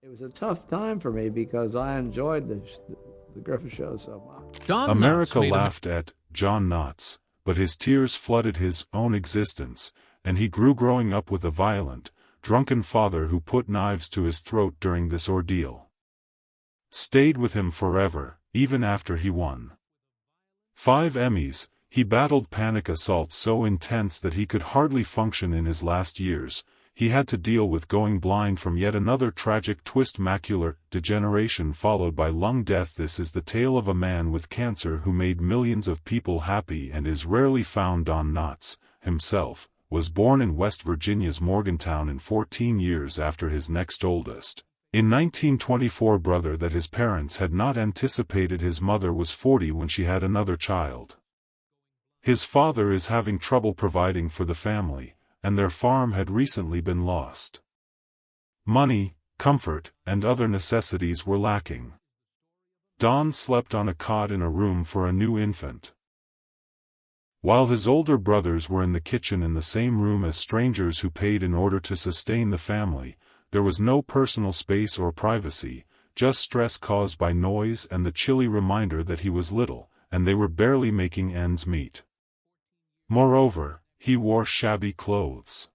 It was a tough time for me because I enjoyed the Griffith show so much. Don Knotts America made laughed at John Knotts, but his tears flooded his own existence, and he grew growing up with a violent, drunken father who put knives to his throat during this ordeal. Stayed with him forever, even after he won 5 Emmys. He battled panic assaults so intense that he could hardly function in his last years. He had to deal with going blind from yet another tragic twist: macular degeneration followed by lung death. This is the tale of a man with cancer who made millions of people happy and is rarely found. Don Knotts, himself, was born in West Virginia's Morgantown in 14 years after his next oldest, in 1924, brother that his parents had not anticipated. His mother was 40 when she had another child. His father is having trouble providing for the family, and their farm had recently been lost. Money, comfort, and other necessities were lacking. Don slept on a cot in a room for a new infant, while his older brothers were in the kitchen in the same room as strangers who paid in order to sustain the family. There was no personal space or privacy, just stress caused by noise and the chilly reminder that he was little, and they were barely making ends meet. Moreover, he wore shabby clothes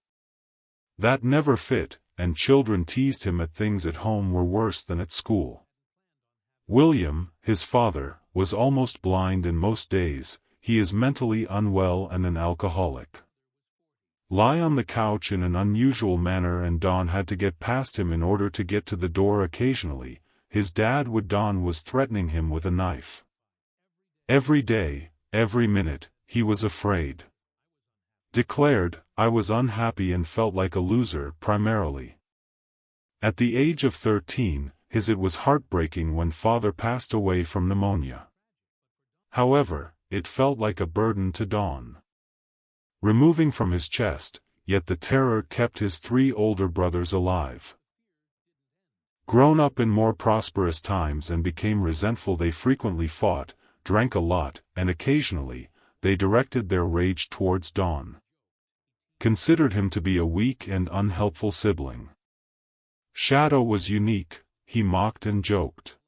that never fit, and children teased him at things at home were worse than at school. William, his father, was almost blind, and most days, he is mentally unwell and an alcoholic. Lie on the couch in an unusual manner, and Don had to get past him in order to get to the door. Occasionally, his dad would. Don was threatening him with a knife. Every day, every minute, he was afraid. Declared, "I was unhappy and felt like a loser." Primarily at the age of 13, it was heartbreaking when father passed away from pneumonia. However, it felt like a burden to Don, removing from his chest, yet the terror kept his 3 older brothers alive. Grown up in more prosperous times and became resentful, they frequently fought, drank a lot, and occasionally, they directed their rage towards Don. Considered him to be a weak and unhelpful sibling. Shadow was unique, he mocked and joked.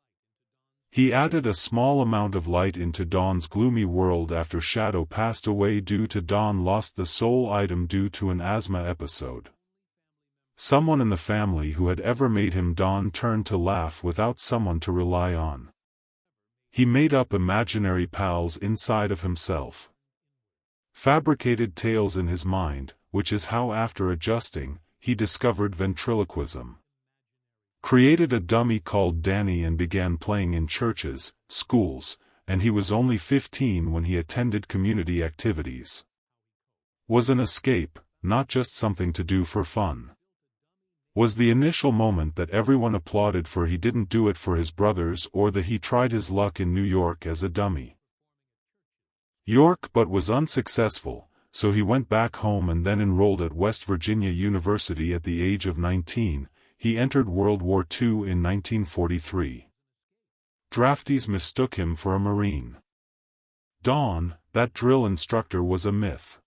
He added a small amount of light into Don's gloomy world after Shadow passed away due to Don lost the sole item due to an asthma episode. Someone in the family who had ever made him. Don turned to laugh without someone to rely on. He made up imaginary pals inside of himself. Fabricated tales in his mind, which is how after adjusting, he discovered ventriloquism. Created a dummy called Danny and began playing in churches, schools, and he was only 15 when he attended community activities. Was an escape, not just something to do for fun. Was the initial moment that everyone applauded for. He didn't do it for his brothers or that he tried his luck in New York as a dummy. York but was unsuccessful, so he went back home and then enrolled at West Virginia University at the age of 19. He entered World War II in 1943. Draftees mistook him for a Marine. Don, that drill instructor, was a myth.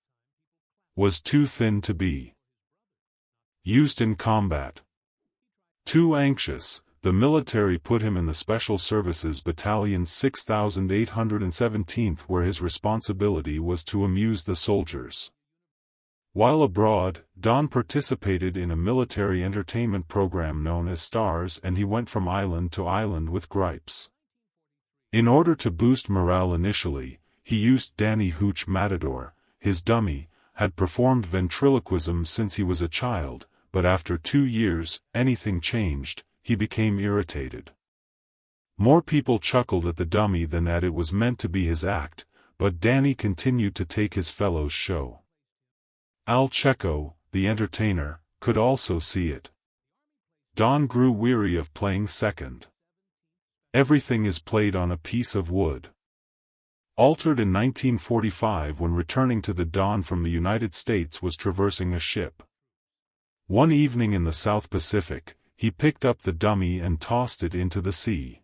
Was too thin to be used in combat. Too anxious, the military put him in the Special Services Battalion 6817th, where his responsibility was to amuse the soldiers. While abroad, Don participated in a military entertainment program known as Stars, and he went from island to island with gripes. In order to boost morale initially, he used Danny Hooch Matador, his dummy, had performed ventriloquism since he was a child, but after 2 years, anything changed. He became irritated. More people chuckled at the dummy than that it was meant to be his act, but Danny continued to take his fellows' show. Al Checo, the entertainer, could also see it. Don grew weary of playing second. Everything is played on a piece of wood. Altered in 1945 when returning to the Don from the United States was traversing a ship. One evening in the South Pacific, he picked up the dummy and tossed it into the sea.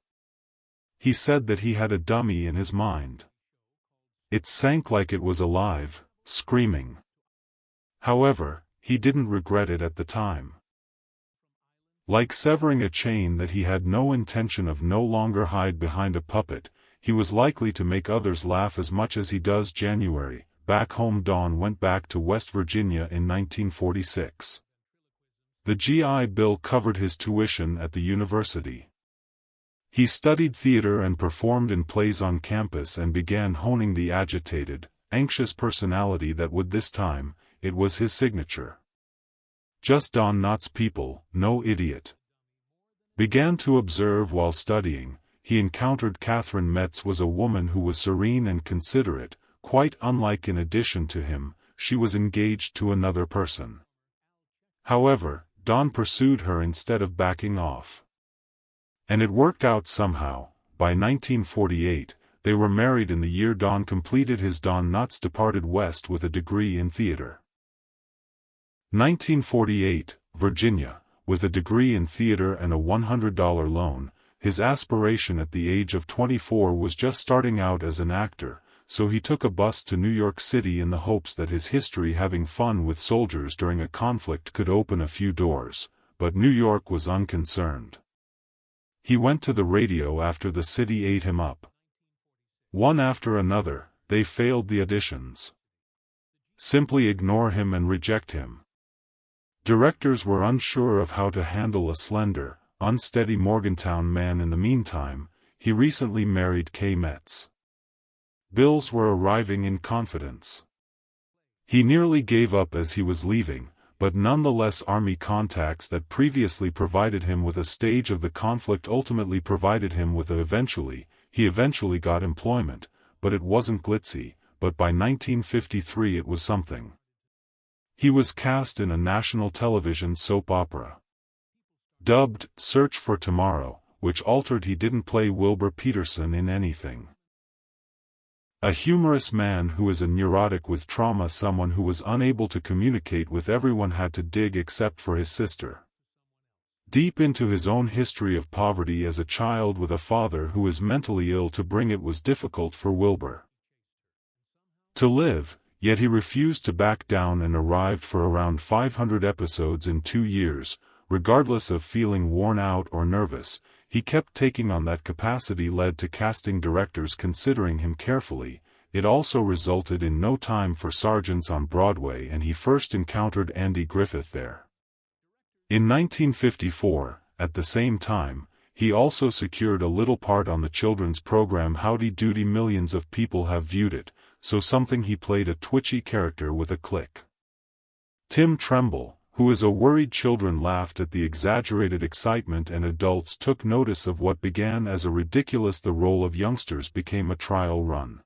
He said that he had a dummy in his mind. It sank like it was alive, screaming. However, he didn't regret it at the time. Like severing a chain that he had no intention of no longer hide behind a puppet, he was likely to make others laugh as much as he does. January, back home. Don went back to West Virginia in 1946. The GI Bill covered his tuition at the university. He studied theater and performed in plays on campus and began honing the agitated, anxious personality that would this time, it was his signature. Just Don Knotts. People, no idiot. Began to observe while studying. He encountered Catherine Metz was a woman who was serene and considerate, quite unlike. In addition to him, she was engaged to another person. However, Don pursued her instead of backing off. And it worked out somehow. By 1948, they were married. In the year Don completed his Don Knotts departed west with a degree in theater. 1948, Virginia, with a degree in theater and a $100 loan. His aspiration at the age of 24 was just starting out as an actor, so he took a bus to New York City in the hopes that his history having fun with soldiers during a conflict could open a few doors, but New York was unconcerned. He went to the radio after the city ate him up. One after another, they failed the auditions. Simply ignore him and reject him. Directors were unsure of how to handle a slender, unsteady Morgantown man. In the meantime, he recently married Kay Metz. Bills were arriving in confidence. He nearly gave up as he was leaving, but nonetheless Army contacts that previously provided him with a stage of the conflict ultimately provided him with he eventually got employment, but it wasn't glitzy, but by 1953 it was something. He was cast in a national television soap opera. Dubbed, Search for Tomorrow, which altered he didn't play Wilbur Peterson in anything. A humorous man who is a neurotic with trauma, someone who was unable to communicate with everyone, had to dig except for his sister. Deep into his own history of poverty as a child with a father who is mentally ill to bring it was difficult for Wilbur to live, yet he refused to back down and arrived for around 500 episodes in 2 years, regardless of feeling worn out or nervous. He kept taking on. That capacity led to casting directors considering him carefully. It also resulted in No Time for Sergeants on Broadway, and he first encountered Andy Griffith there. In 1954, at the same time, he also secured a little part on the children's program Howdy Doody. Millions of people have viewed it, so something. He played a twitchy character with a click. Tim Tremble, who is a worried. Children laughed at the exaggerated excitement and adults took notice of what began as a ridiculous. The role of youngsters became a trial run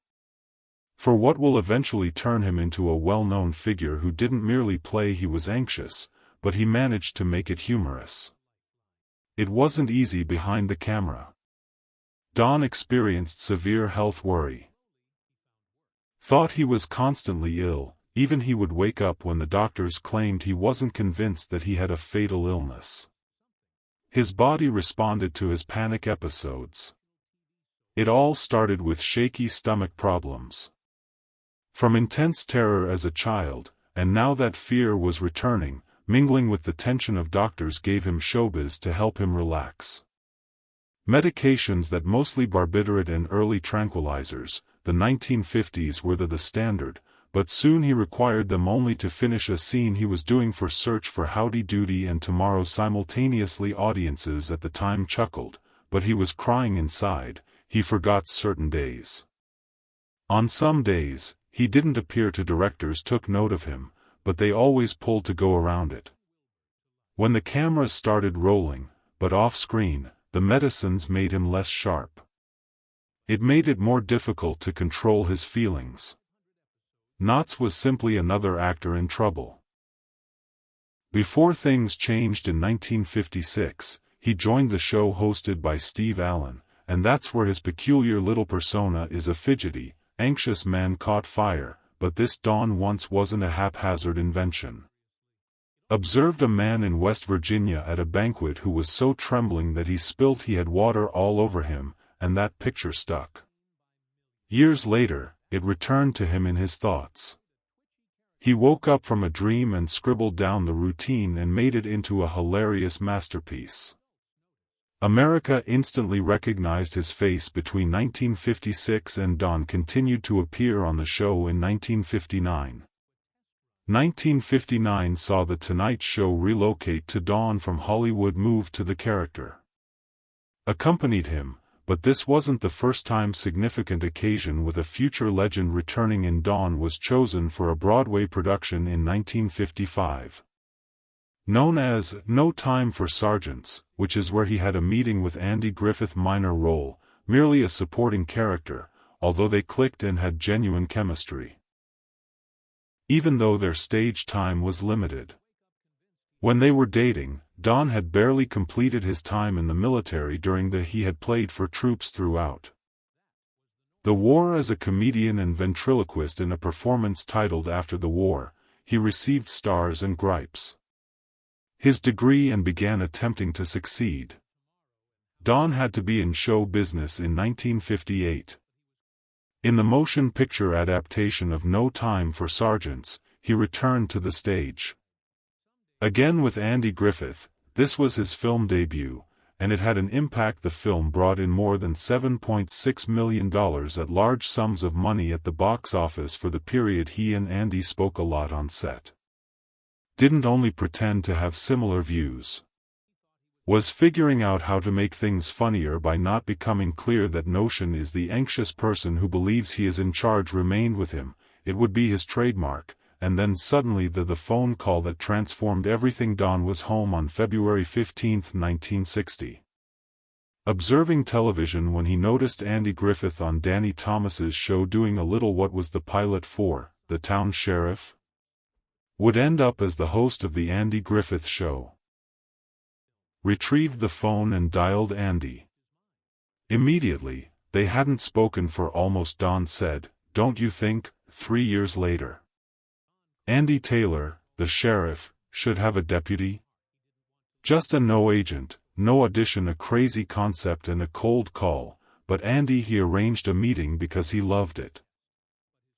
for what will eventually turn him into a well-known figure who didn't merely play. He was anxious, but he managed to make it humorous. It wasn't easy behind the camera. Don experienced severe health worry. Thought he was constantly ill. Even he would wake up when the doctors claimed he wasn't convinced that he had a fatal illness. His body responded to his panic episodes. It all started with shaky stomach problems. From intense terror as a child, and now that fear was returning, mingling with the tension of doctors gave him showbiz to help him relax. Medications that mostly barbiturate and early tranquilizers, the 1950s were the standard, but soon he required them only to finish a scene he was doing for Search for Howdy Doody and Tomorrow simultaneously. Audiences at the time chuckled, but he was crying inside. He forgot certain days. On some days, he didn't appear to. Directors took note of him, but they always pulled to go around it. When the cameras started rolling, but off-screen, the medicines made him less sharp. It made it more difficult to control his feelings. Knotts was simply another actor in trouble. Before things changed in 1956, he joined the show hosted by Steve Allen, and that's where his peculiar little persona is. A fidgety, anxious man caught fire, but this Don once wasn't a haphazard invention. Observed a man in West Virginia at a banquet who was so trembling that he spilt. He had water all over him, and that picture stuck. Years later, it returned to him in his thoughts. He woke up from a dream and scribbled down the routine and made it into a hilarious masterpiece. America instantly recognized his face between 1956 and Don continued to appear on the show in 1959. 1959 saw The Tonight Show relocate to Don from Hollywood moved to the character. Accompanied him, but this wasn't the first time significant occasion with a future legend returning in Don was chosen for a Broadway production in 1955. Known as No Time for Sergeants, which is where he had a meeting with Andy Griffith, minor role, merely a supporting character, although they clicked and had genuine chemistry. Even though their stage time was limited. When they were dating, Don had barely completed his time in the military during the he had played for troops throughout the war as a comedian and ventriloquist in a performance titled After the War. He received stars and gripes his degree and began attempting to succeed. Don had to be in show business in 1958. In the motion picture adaptation of No Time for Sergeants, he returned to the stage. Again with Andy Griffith, this was his film debut, and it had an impact. The film brought in more than $7.6 million at large sums of money at the box office for the period. He and Andy spoke a lot on set. Didn't only pretend to have similar views. Was figuring out how to make things funnier by not becoming clear that notion is the anxious person who believes he is in charge remained with him. It would be his trademark. And then suddenly the phone call that transformed everything. Don was home on February 15, 1960. Observing television when he noticed Andy Griffith on Danny Thomas's show doing a little what was the pilot for, The Town Sheriff, would end up as the host of the Andy Griffith Show. Retrieved the phone and dialed Andy. Immediately, they hadn't spoken for almost. Don said, "Don't you think, 3 years later, Andy Taylor, the sheriff, should have a deputy? Just a no agent, no audition, a crazy concept and a cold call, but Andy he arranged a meeting because he loved it."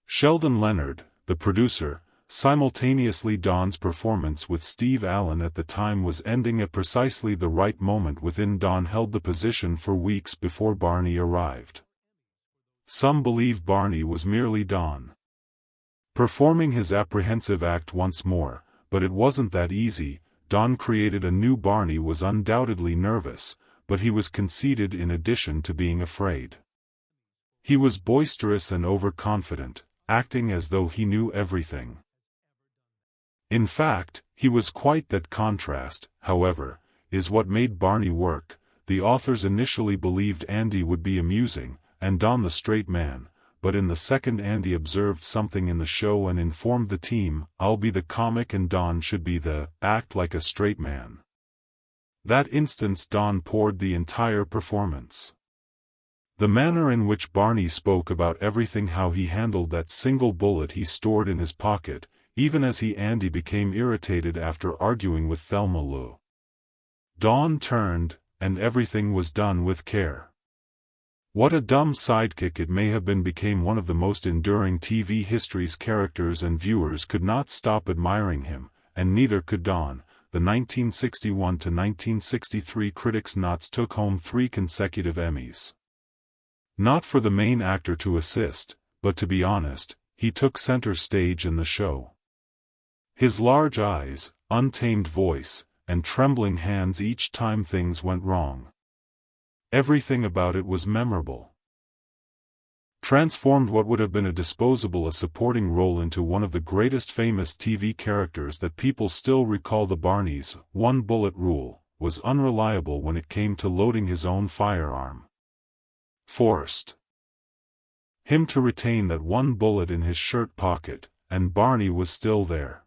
Sheldon Leonard, the producer, simultaneously Don's performance with Steve Allen at the time was ending at precisely the right moment within. Don held the position for weeks before Barney arrived. Some believe Barney was merely Don performing his apprehensive act once more, but it wasn't that easy. Don created a new Barney was undoubtedly nervous, but he was conceited in addition to being afraid. He was boisterous and overconfident, acting as though he knew everything. In fact, he was quite that contrast, however, is what made Barney work. The authors initially believed Andy would be amusing, and Don the straight man. But in the second Andy observed something in the show and informed the team, "I'll be the comic and Don should be the act like a straight man." That instance Don poured the entire performance. The manner in which Barney spoke about everything, how he handled that single bullet he stored in his pocket, even as Andy became irritated after arguing with Thelma Lou. Don turned, and everything was done with care. What a dumb sidekick it may have been became one of the most enduring TV history's characters, and viewers could not stop admiring him, and neither could Don. The 1961 to 1963 Critics' Knots took home 3 consecutive Emmys. Not for the main actor to assist, but to be honest, he took center stage in the show. His large eyes, untamed voice, and trembling hands each time things went wrong. Everything about it was memorable. Transformed what would have been a supporting role into one of the greatest famous TV characters that people still recall. The Barney's one-bullet rule was unreliable when it came to loading his own firearm. Forced him to retain that one bullet in his shirt pocket, and Barney was still there.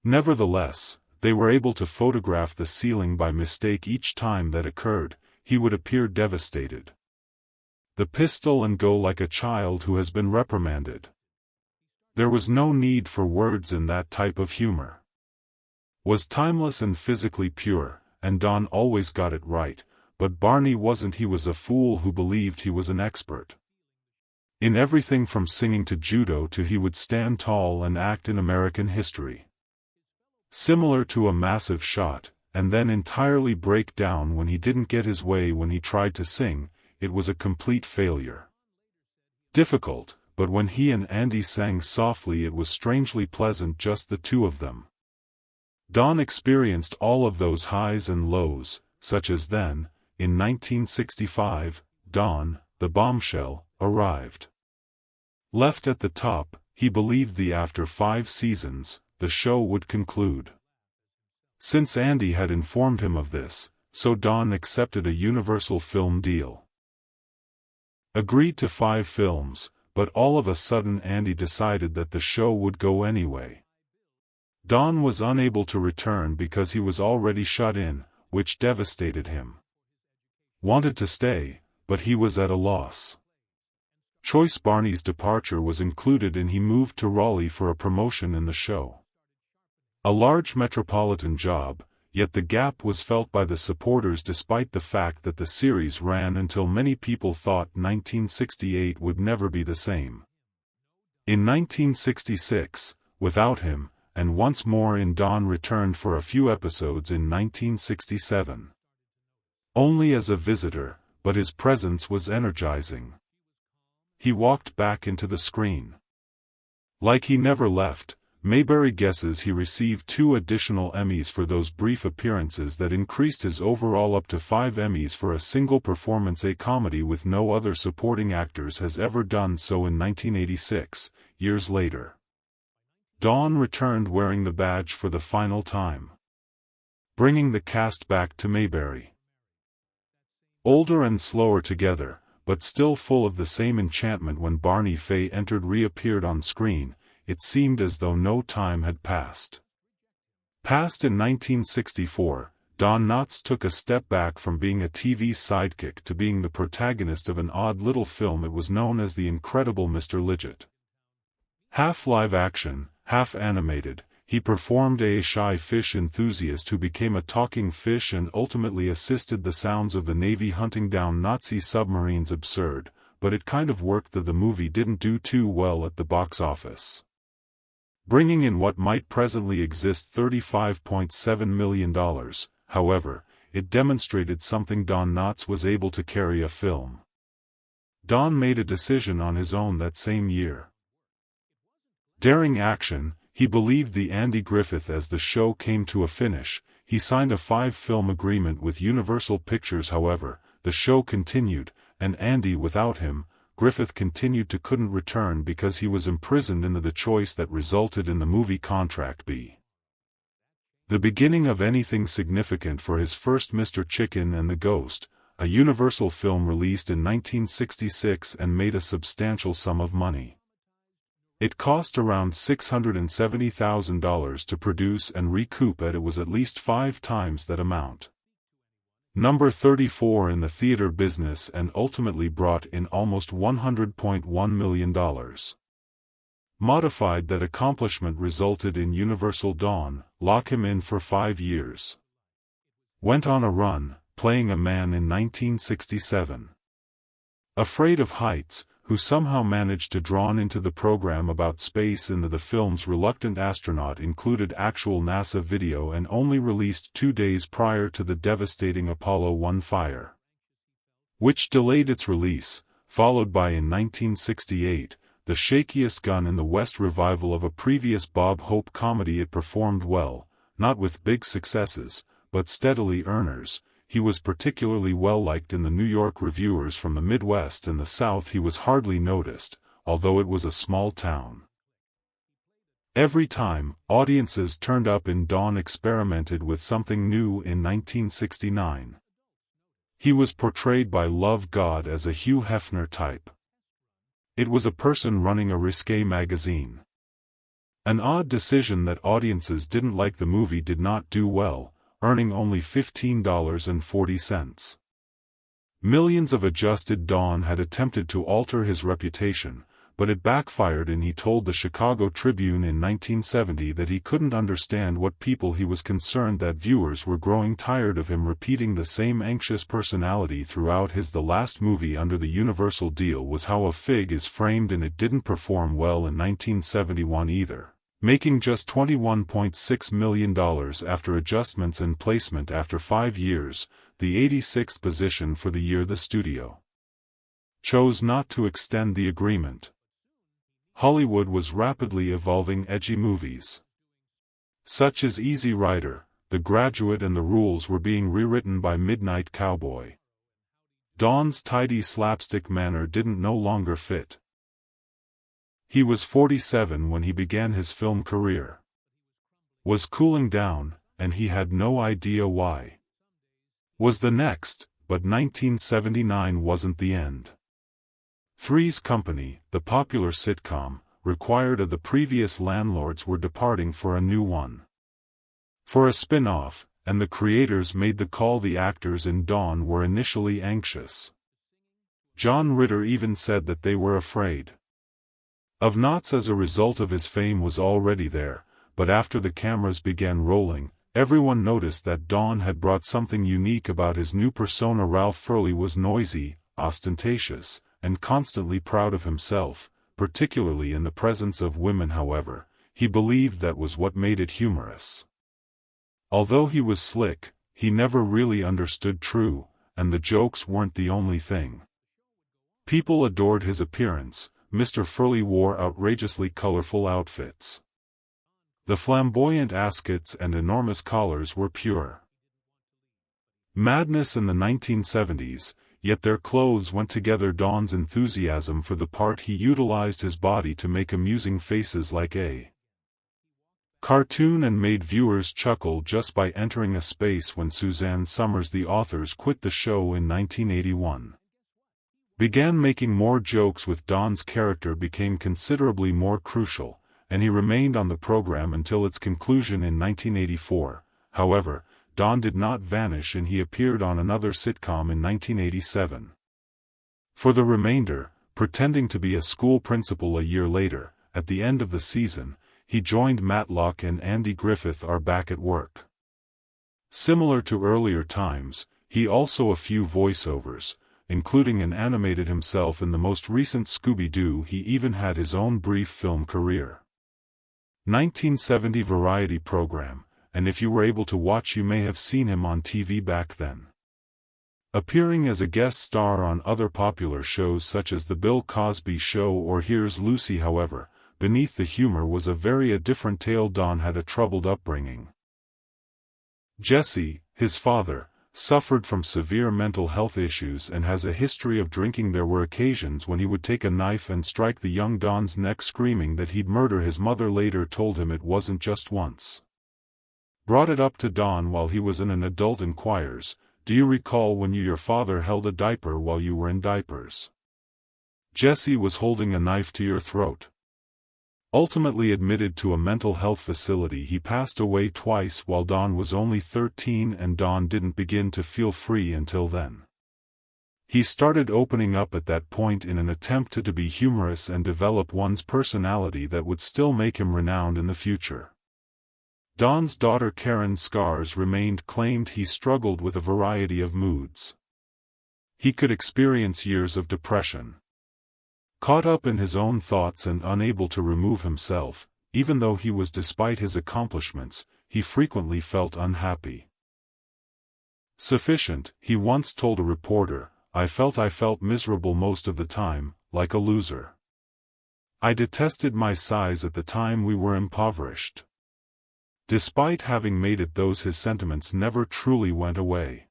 Nevertheless, they were able to photograph the ceiling by mistake each time that occurred. He would appear devastated. The pistol and go like a child who has been reprimanded. There was no need for words in that type of humor. Was timeless and physically pure, and Don always got it right, but Barney wasn't. He was a fool who believed he was an expert. In everything from singing to judo to he would stand tall and act in American history. Similar to a massive shot, and then entirely break down when he didn't get his way. When he tried to sing, it was a complete failure. Difficult, but when he and Andy sang softly it was strangely pleasant, just the two of them. Don experienced all of those highs and lows, such as then, in 1965, Don, the bombshell, arrived. Left at the top, he believed after 5 seasons, the show would conclude. Since Andy had informed him of this, so Don accepted a Universal film deal. Agreed to 5 films, but all of a sudden Andy decided that the show would go anyway. Don was unable to return because he was already shut in, which devastated him. Wanted to stay, but he was at a loss. Choice Barney's departure was included and he moved to Raleigh for a promotion in the show. A large metropolitan job, yet the gap was felt by the supporters despite the fact that the series ran until many people thought 1968 would never be the same. In 1966, without him, and once more Don returned for a few episodes in 1967. Only as a visitor, but his presence was energizing. He walked back into the screen. Like he never left. Mayberry guesses he received 2 additional Emmys for those brief appearances that increased his overall up to 5 Emmys for a single performance. A comedy with no other supporting actors has ever done so. In 1986, years later, Don returned wearing the badge for the final time, bringing the cast back to Mayberry. Older and slower together, but still full of the same enchantment. When Barney Faye reappeared on screen, it seemed as though no time had passed. Passed in 1964, Don Knotts took a step back from being a TV sidekick to being the protagonist of an odd little film. It was known as The Incredible Mr. Lidget. Half live action, half animated, he performed a shy fish enthusiast who became a talking fish and ultimately assisted the sounds of the Navy hunting down Nazi submarines. Absurd, but it kind of worked. The movie didn't do too well at the box office, bringing in what might presently exist $35.7 million. However, it demonstrated something: Don Knotts was able to carry a film. Don made a decision on his own that same year. Daring action, he believed the Andy Griffith. As the show came to a finish, he signed a 5-film agreement with Universal Pictures. However, the show continued, and Andy without him, Griffith continued to couldn't return because he was imprisoned in the choice that resulted in the movie Contract B. The beginning of anything significant for his first Mr. Chicken and the Ghost, a Universal film released in 1966 and made a substantial sum of money. It cost around $670,000 to produce and recoup it. It was at least 5 times that amount. Number 34 in the theater business and ultimately brought in almost $100.1 million. Modified, that accomplishment resulted in Universal Don lock him in for 5 years. Went on a run, playing a man in 1967. Afraid of Heights, who somehow managed to drawn into the program about space. In the film's Reluctant Astronaut included actual NASA video and only released 2 days prior to the devastating Apollo 1 fire, which delayed its release, followed by in 1968, The Shakiest Gun in the West revival of a previous Bob Hope comedy. It performed well, not with big successes, but steadily earners. He was particularly well liked in the New York reviewers from the Midwest and the South. He was hardly noticed, although it was a small town. Every time audiences turned up in, Don experimented with something new. In 1969, he was portrayed by Love God as a Hugh Hefner type. It was a person running a risque magazine. An odd decision that audiences didn't like. The movie did not do well, earning only $15.40. Millions of adjusted. Don had attempted to alter his reputation, but it backfired, and he told the Chicago Tribune in 1970 that he couldn't understand what people. He was concerned that viewers were growing tired of him repeating the same anxious personality throughout his. The last movie under the Universal deal was How a Fig is Framed, and it didn't perform well in 1971 either, making just $21.6 million after adjustments and placement after 5 years, the 86th position for the year. The studio chose not to extend the agreement. Hollywood was rapidly evolving edgy movies such as Easy Rider, The Graduate, and The Rules were being rewritten by Midnight Cowboy. Don's tidy slapstick manner didn't no longer fit. He was 47 when he began his film career, was cooling down, and he had no idea why. Was the next, but 1979 wasn't the end. Three's Company, the popular sitcom, required of the previous landlords were departing for a new one, for a spin-off, and the creators made the call. The actors in Dawn were initially anxious. John Ritter even said that they were afraid of Knots as a result of his fame was already there, but after the cameras began rolling, everyone noticed that Dawn had brought something unique about his new persona. Ralph Furley was noisy, ostentatious, and constantly proud of himself, particularly in the presence of women. However, he believed that was what made it humorous. Although he was slick, he never really understood True, and the jokes weren't the only thing. People adored his appearance. Mr. Furley wore outrageously colorful outfits. The flamboyant askets and enormous collars were pure madness in the 1970s, yet their clothes went together. Don's enthusiasm for the part, he utilized his body to make amusing faces like a cartoon and made viewers chuckle just by entering a space. When Suzanne Summers, the authors, quit the show in 1981, began making more jokes with Don's character became considerably more crucial, and he remained on the program until its conclusion in 1984. However, Don did not vanish, and he appeared on another sitcom in 1987. For the remainder, pretending to be a school principal. A year later, at the end of the season, he joined Matlock and Andy Griffith are back at work. Similar to earlier times, he also a few voiceovers, including an animated himself in the most recent Scooby-Doo. He even had his own brief film career. 1970 variety program, and if you were able to watch, you may have seen him on TV back then, appearing as a guest star on other popular shows such as The Bill Cosby Show or Here's Lucy. However, beneath the humor was a very different tale. Don had a troubled upbringing. Jesse, his father, suffered from severe mental health issues and has a history of drinking. There were occasions when he would take a knife and strike the young Don's neck, screaming that he'd murder his mother. Later told him it wasn't just once. Brought it up to Don while he was an adult. Inquires, do you recall when your father held a diaper while you were in diapers? Jesse was holding a knife to your throat. Ultimately admitted to a mental health facility. He passed away twice while Don was only 13, and Don didn't begin to feel free until then. He started opening up at that point in an attempt to be humorous and develop one's personality that would still make him renowned in the future. Don's daughter Karen Scars claimed he struggled with a variety of moods. He could experience years of depression. Caught up in his own thoughts and unable to remove himself, even though he was. Despite his accomplishments, he frequently felt unhappy. Sufficient, he once told a reporter, I felt miserable most of the time, like a loser. I detested my size at the time. We were impoverished. Despite having made it, his sentiments never truly went away.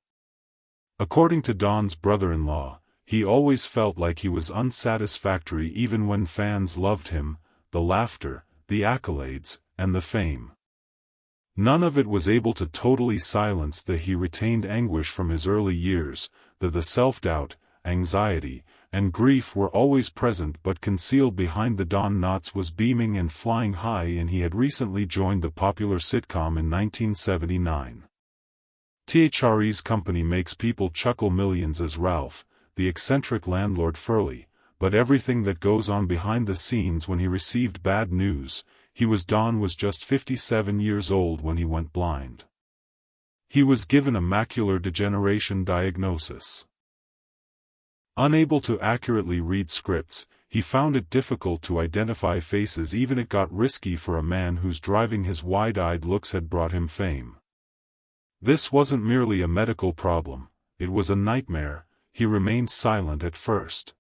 According to Don's brother-in-law, he always felt like he was unsatisfactory even when fans loved him, the laughter, the accolades, and the fame. None of it was able to totally silence he retained anguish from his early years. The self-doubt, anxiety, and grief were always present but concealed behind the Don. Knotts was beaming and flying high, and he had recently joined the popular sitcom in 1979. Three's Company makes people chuckle millions as Ralph, the eccentric landlord Furley, but everything that goes on behind the scenes when he received bad news. Don was just 57 years old when he went blind. He was given a macular degeneration diagnosis. Unable to accurately read scripts, he found it difficult to identify faces. Even it got risky for a man whose driving his wide-eyed looks had brought him fame. This wasn't merely a medical problem, it was a nightmare. He remained silent at first.